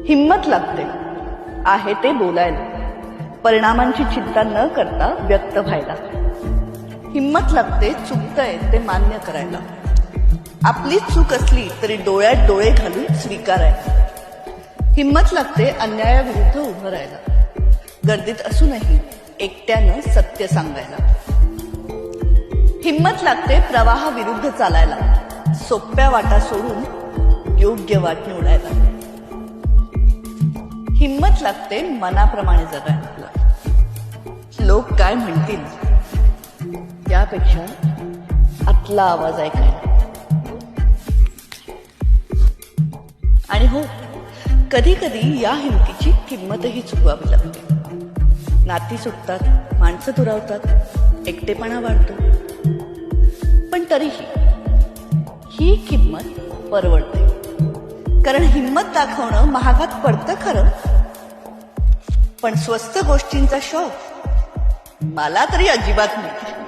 हिम्मत लागते आहे ते बोलायला, परिणामांची चिंता न करता व्यक्त व्हायला. हिम्मत लागते चुकतंय ते मान्य करायला, आपली चूक असली तरी डोळ्यात डोळे घालून स्वीकारायला. हिम्मत लागते अन्यायाविरुद्ध उभं राहायला, गर्दीत असूनही एकट्यानं सत्य सांगायला. हिम्मत लागते प्रवाहाविरुद्ध चालायला, सोप्या वाटा सोडून योग्य वाट निवडायला. हिम्मत लागते मनाप्रमाणे जगायला, लोक काय म्हणतील यापेक्षा आतला आवाज ऐकायला. आणि हो, कधी कधी या हिमतीची किंमतही चुकवावी लागते. नाती सुटतात, माणसं दुरावतात, एकटेपणा वाढतो, पण तरीही ही किंमत परवडते. कारण हिम्मत दाखवणं महागात पडतं खरं, पण स्वस्त गोष्टींचा शौक मला तरी अजिबात नाही.